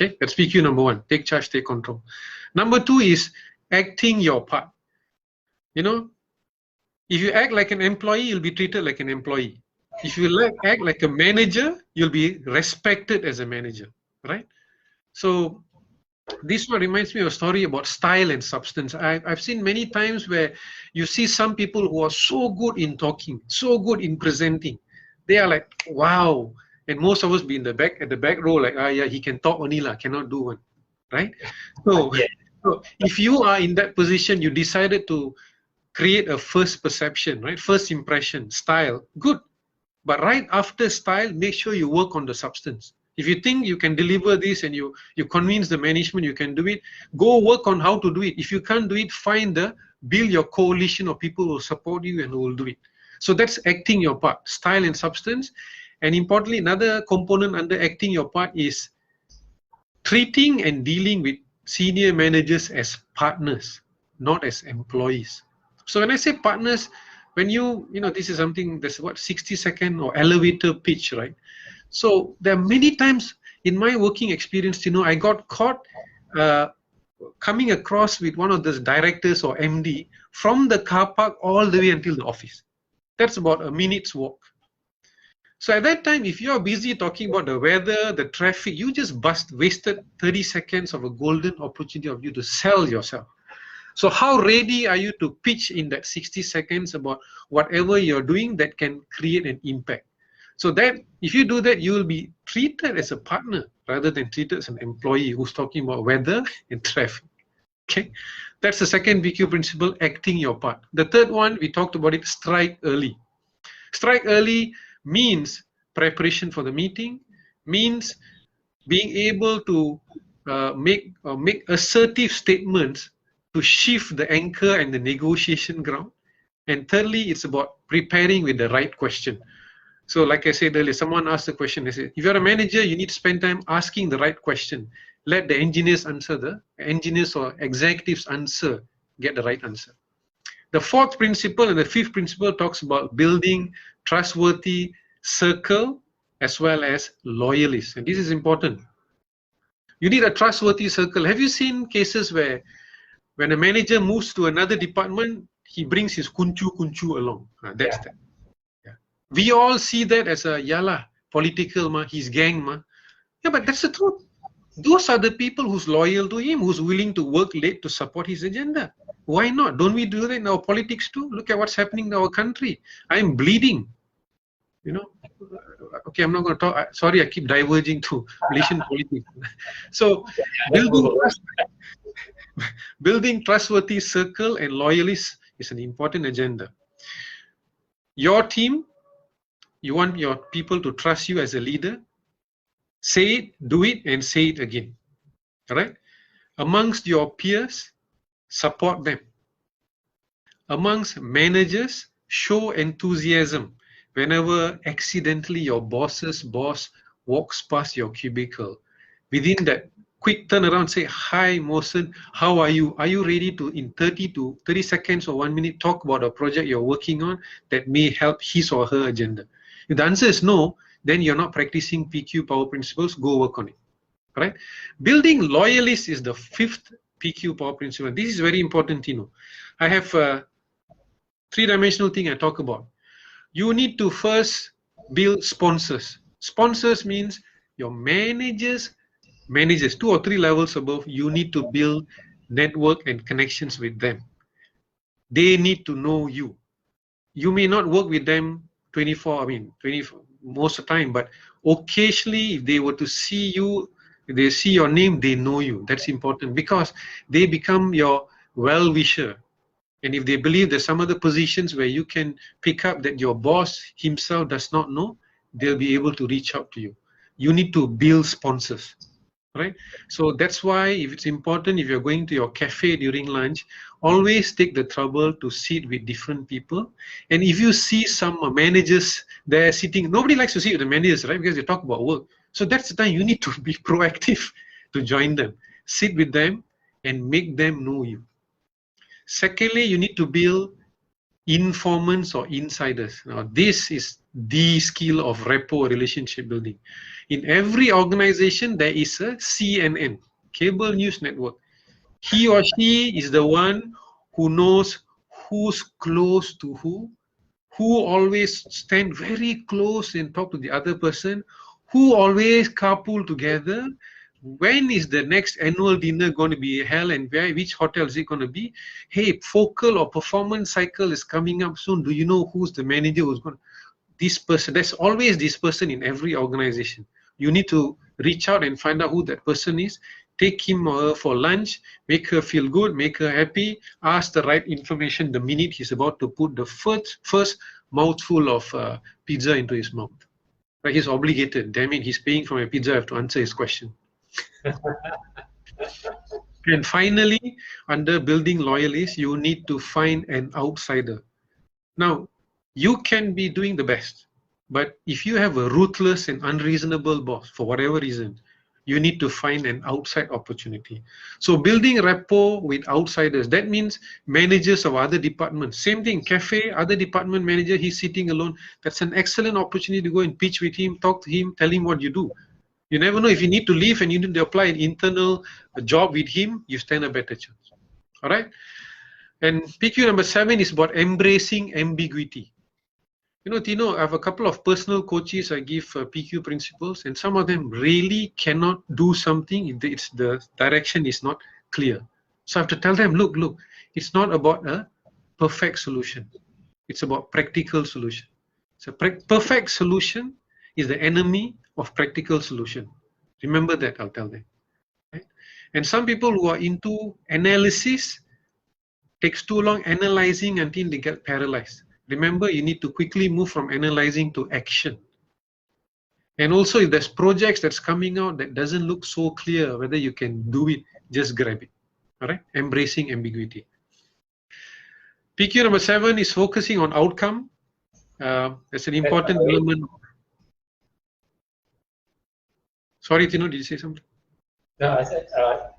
Okay, that's PQ number 1. Take charge, take control. Number 2 is acting your part. You know, if you act like an employee, you'll be treated like an employee. If you act like a manager, you'll be respected as a manager, right? So this one reminds me of a story about style and substance. I've seen many times where you see some people who are so good in talking, so good in presenting. They are like, wow. And most of us be in the back, at the back row, like, yeah, he can talk only lah, cannot do one, right? So, so if you are in that position, you decided to create a first perception, right? First impression, style, good. But right after style, make sure you work on the substance. If you think you can deliver this and you convince the management you can do it, go work on how to do it. If you can't do it, build your coalition of people who will support you and who will do it. So that's acting your part, style and substance. And importantly, another component under acting your part is treating and dealing with senior managers as partners, not as employees. So when I say partners, when you know, this is something that's what 60-second or elevator pitch, right? So there are many times in my working experience, you know, I got caught coming across with one of those directors or MD from the car park all the way until the office. That's about a minute's walk. So at that time, if you're busy talking about the weather, the traffic, you just wasted 30 seconds of a golden opportunity of you to sell yourself. So how ready are you to pitch in that 60 seconds about whatever you're doing that can create an impact? So that if you do that, you will be treated as a partner rather than treated as an employee who's talking about weather and traffic. Okay, that's the second PQ principle, acting your part. The third one, we talked about it, strike early. Strike early means preparation for the meeting, means being able to make assertive statements to shift the anchor and the negotiation ground. And thirdly, it's about preparing with the right question. So like I said earlier, someone asked a question, they said, if you're a manager, you need to spend time asking the right question. Let the engineers answer, the engineers or executives answer, get the right answer. The fourth principle and the fifth principle talks about building trustworthy circle as well as loyalists. And this is important. You need a trustworthy circle. Have you seen cases where when a manager moves to another department, he brings his kuncu along? That's that. Yeah. We all see that as a yala, political ma, his gang ma. Yeah, but that's the truth. Those are the people who's loyal to him, who's willing to work late to support his agenda. Why not? Don't we do that in our politics too? Look at what's happening in our country. I'm bleeding. You know, okay, I'm not going to talk. Sorry, I keep diverging to Malaysian politics. So, building trustworthy circle and loyalists is an important agenda. Your team, you want your people to trust you as a leader. Say it, do it, and say it again. All right? Amongst your peers, support them. Amongst managers, show enthusiasm whenever accidentally your boss's boss walks past your cubicle. Within that quick turnaround, say, hi, Mohsen, how are you? Are you ready to, in 30 seconds or 1 minute, talk about a project you're working on that may help his or her agenda? If the answer is no, then you're not practicing PQ power principles, go work on it. Right? Building loyalists is the fifth PQ power principle. This is very important, you know. I have a three-dimensional thing I talk about. You need to first build sponsors. Sponsors means your managers, 2 or 3 levels above, you need to build network and connections with them. They need to know you. You may not work with them 24 most of the time, but occasionally if they were to see you, if they see your name, they know you. That's important because they become your well-wisher. And if they believe there's some other positions where you can pick up that your boss himself does not know, they'll be able to reach out to you. You need to build sponsors, right? So that's why if it's important, if you're going to your cafe during lunch, always take the trouble to sit with different people. And if you see some managers there sitting, nobody likes to sit with the managers, right? Because they talk about work. So that's the time you need to be proactive to join them. Sit with them and make them know you. Secondly, you need to build informants or insiders. Now, this is the skill of rapport, relationship building. In every organization, there is a CNN, cable news network. He or she is the one who knows who's close to who always stand very close and talk to the other person, who always carpool together. When is the next annual dinner going to be held, and which hotel is it going to be? Hey, focal or performance cycle is coming up soon. Do you know who's the manager who's going to? This person, there's always this person in every organization. You need to reach out and find out who that person is, take him or her for lunch, make her feel good, make her happy, ask the right information the minute he's about to put the first mouthful of pizza into his mouth. Right? He's obligated. Damn it, he's paying for my pizza, I have to answer his question. And finally, under building loyalists, you need to find an outsider. Now, you can be doing the best, but if you have a ruthless and unreasonable boss, for whatever reason, you need to find an outside opportunity. So building rapport with outsiders, that means managers of other departments. Same thing, cafe, other department manager, he's sitting alone. That's an excellent opportunity to go and pitch with him, talk to him, tell him what you do. You never know, if you need to leave and you need to apply an internal job with him, you stand a better chance. All right? And PQ number 7 is about embracing ambiguity. You know, Tino, I have a couple of personal coaches I give PQ principles, and some of them really cannot do something if the direction is not clear. So I have to tell them, look, it's not about a perfect solution. It's about practical solution. So perfect solution is the enemy of practical solution. Remember that, I'll tell them. Right? And some people who are into analysis, takes too long analyzing until they get paralyzed. Remember, you need to quickly move from analyzing to action. And also, if there's projects that's coming out that doesn't look so clear whether you can do it, just grab it. All right? Embracing ambiguity. PQ number 7 is focusing on outcome. That's an important element. Sorry, Tino, did you say something? No, I said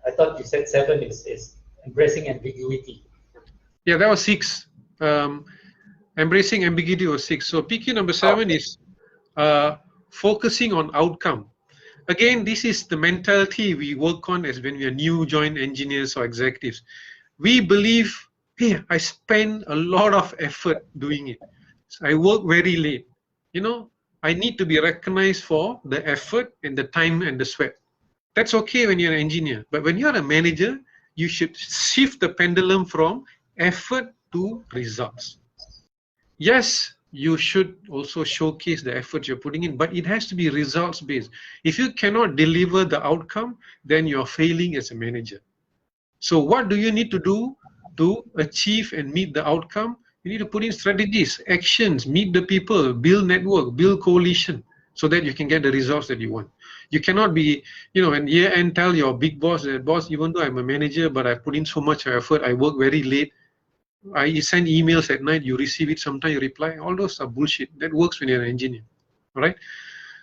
I thought you said 7 is embracing ambiguity. Yeah, that was 6. Embracing ambiguity was 6. So PQ number 7 is focusing on outcome. Again, this is the mentality we work on as when we are new joined engineers or executives. We believe, hey, I spend a lot of effort doing it. So I work very late. You know, I need to be recognized for the effort and the time and the sweat. That's okay when you're an engineer. But when you're a manager, you should shift the pendulum from effort to results. Yes, you should also showcase the effort you're putting in, but it has to be results based. If you cannot deliver the outcome, then you're failing as a manager. So what do you need to do to achieve and meet the outcome? You need to put in strategies, actions, meet the people, build network, build coalition, so that you can get the results that you want. You cannot be, you know, and year end tell your big boss that, boss, even though I'm a manager, but I put in so much effort, I work very late, I send emails at night, you receive it, sometimes you reply. All those are bullshit. That works when you're an engineer. All right?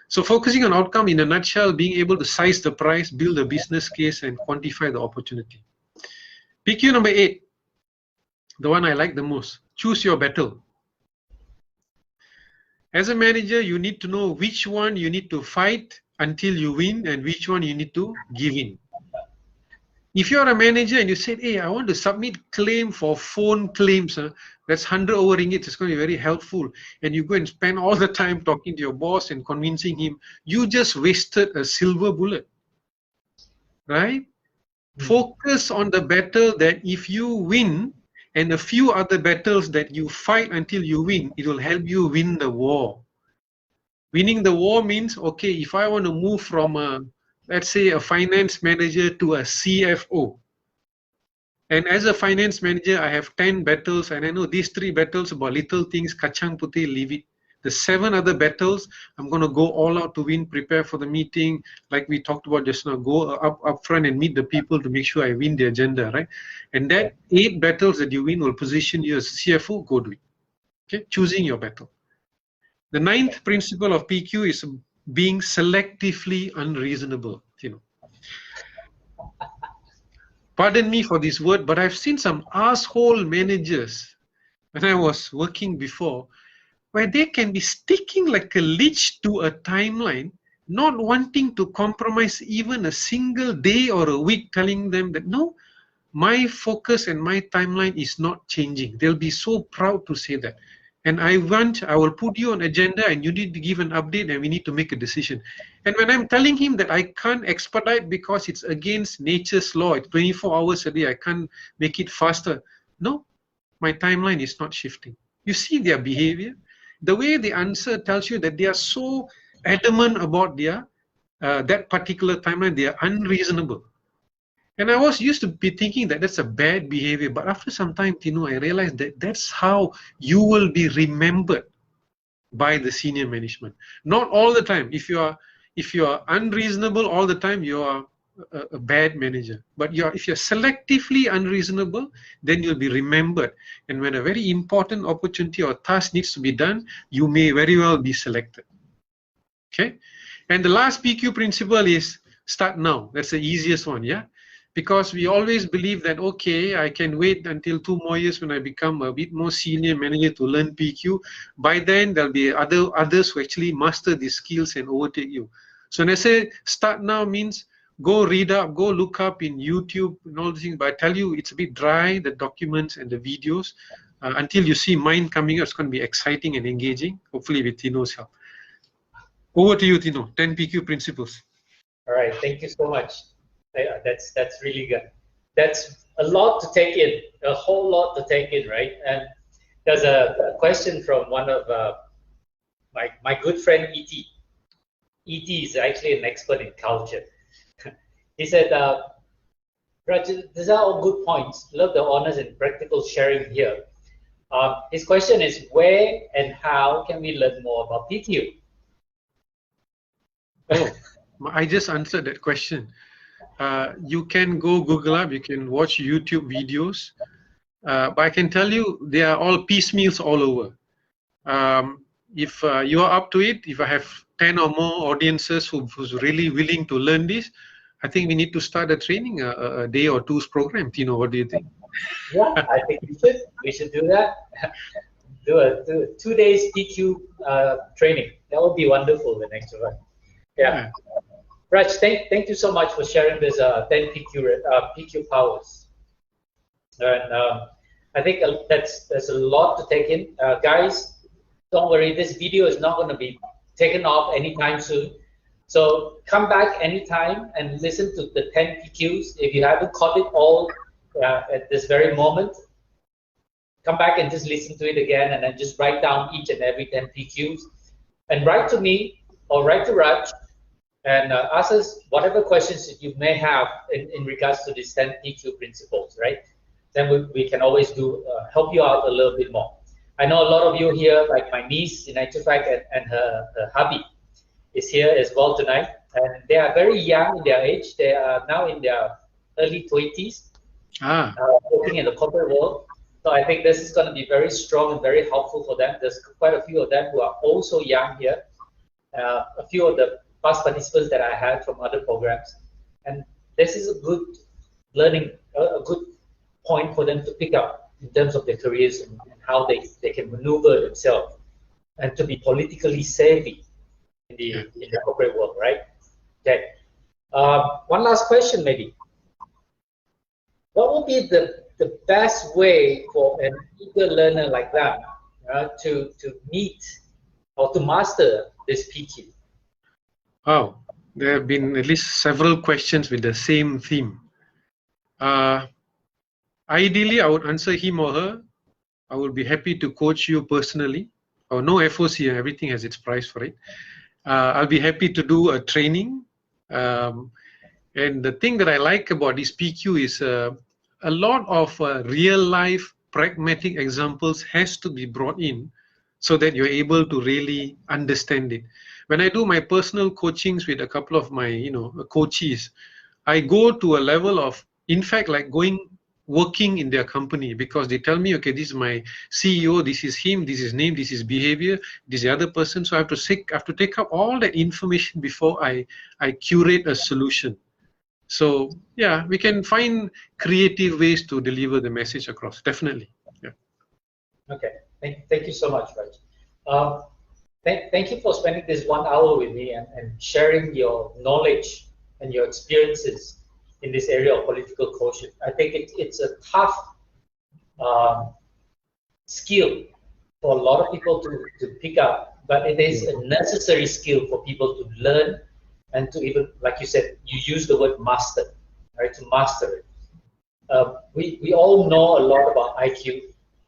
So focusing on outcome in a nutshell, being able to size the price, build a business case, and quantify the opportunity. PQ number 8, the one I like the most. Choose your battle. As a manager, you need to know which one you need to fight until you win and which one you need to give in. If you're a manager and you said, hey, I want to submit claim for phone claims, that's 100 over ringgit, it's going to be very helpful, and you go and spend all the time talking to your boss and convincing him, you just wasted a silver bullet, right? Focus on the battle that if you win, and a few other battles that you fight until you win, it will help you win the war. Winning the war means, okay, if I want to move from a, let's say, a finance manager to a CFO, and as a finance manager, I have 10 battles, and I know these 3 battles about little things, kacang putih, leave it. The 7 other battles, I'm going to go all out to win, prepare for the meeting, like we talked about just now, go up front and meet the people to make sure I win the agenda, right? And that 8 battles that you win will position you as CFO, go do it. Okay, choosing your battle. The 9th principle of PQ is being selectively unreasonable. You know, pardon me for this word, but I've seen some asshole managers when I was working before, where they can be sticking like a leech to a timeline, not wanting to compromise even a single day or a week, telling them that no, my focus and my timeline is not changing. They'll be so proud to say that. And I will put you on agenda and you need to give an update and we need to make a decision. And when I'm telling him that I can't expedite because it's against nature's law, it's 24 hours a day, I can't make it faster. No, my timeline is not shifting. You see their behavior? The way they answer tells you that they are so adamant about their that particular timeline, they are unreasonable. And I was used to be thinking that that's a bad behavior, but after some time, I realized that that's how you will be remembered by the senior management. Not all the time. If you are unreasonable all the time, you are a bad manager. But if you're selectively unreasonable, then you'll be remembered. And when a very important opportunity or task needs to be done, you may very well be selected. Okay? And the last PQ principle is start now. That's the easiest one, yeah? Because we always believe that, okay, I can wait until 2 more years when I become a bit more senior manager to learn PQ. By then, there'll be others who actually master these skills and overtake you. So when I say start now means go read up, go look up in YouTube and all these things. But I tell you, it's a bit dry, the documents and the videos. Until you see mine coming up, it's going to be exciting and engaging, hopefully with Tino's help. Over to you, Tino. 10 PQ principles. All right, thank you so much. Yeah, that's really good. That's a lot to take in, a whole lot to take in, right? And there's a question from one of my good friend E.T. E.T. is actually an expert in culture. He said, Raj, these are all good points. Love the honest and practical sharing here. His question is, where and how can we learn more about PQ? Oh, I just answered that question. You can go Google up, you can watch YouTube videos, but I can tell you they are all piecemeals all over. If you are up to it, if I have 10 or more audiences who's really willing to learn this, I think we need to start a training, a day or two's program. Tino, what do you think? Yeah, I think we should do that. do a 2 days PQ training. That would be wonderful the next one. Yeah. Raj, thank you so much for sharing this 10 PQ powers. And I think there's a lot to take in. Guys, don't worry, this video is not going to be taken off anytime soon. So come back anytime and listen to the 10 PQs. If you haven't caught it all at this very moment, come back and just listen to it again and then just write down each and every 10 PQs. And write to me or write to Raj and ask us whatever questions that you may have in regards to these 10 PQ principles, right? Then we can always help you out a little bit more. I know a lot of you here, like my niece in actual fact, and her hubby is here as well tonight. And they are very young in their age. They are now in their early 20s, working in the corporate world. So I think this is going to be very strong and very helpful for them. There's quite a few of them who are also young here. A few of the past participants that I had from other programs. And this is a good learning, a good point for them to pick up in terms of their careers and how they can maneuver themselves and to be politically savvy in the corporate world, right? Okay. One last question, maybe. What would be the best way for an eager learner like that to meet or to master this PQ? Wow, there have been at least several questions with the same theme. Ideally, I would answer him or her. I would be happy to coach you personally. Oh, no FOC, everything has its price for it. I'll be happy to do a training. And the thing that I like about this PQ is a lot of real life pragmatic examples has to be brought in so that you're able to really understand it. When I do my personal coachings with a couple of my coaches, I go to a level of, in fact, like working in their company, because they tell me, okay, this is my CEO, this is him, this is name, this is behavior, this is the other person. So I have to take up all that information before I curate a solution. So yeah, we can find creative ways to deliver the message across, definitely. Yeah. Okay, thank you so much, Raj. Thank you for spending this 1 hour with me and sharing your knowledge and your experiences in this area of political quotient. I think it's a tough skill for a lot of people to pick up, but it is a necessary skill for people to learn and to even, like you said, you use the word master, right? To master it. We all know a lot about IQ,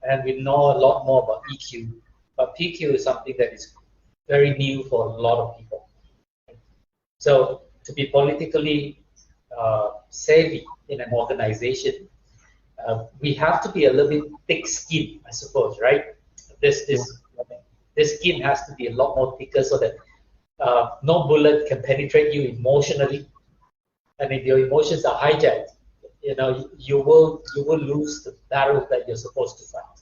and we know a lot more about EQ, but PQ is something that is very new for a lot of people. So to be politically savvy in an organization, we have to be a little bit thick-skinned, I suppose, right? This skin has to be a lot more thicker so that no bullet can penetrate you emotionally, and if your emotions are hijacked, you will lose the battle that you're supposed to fight.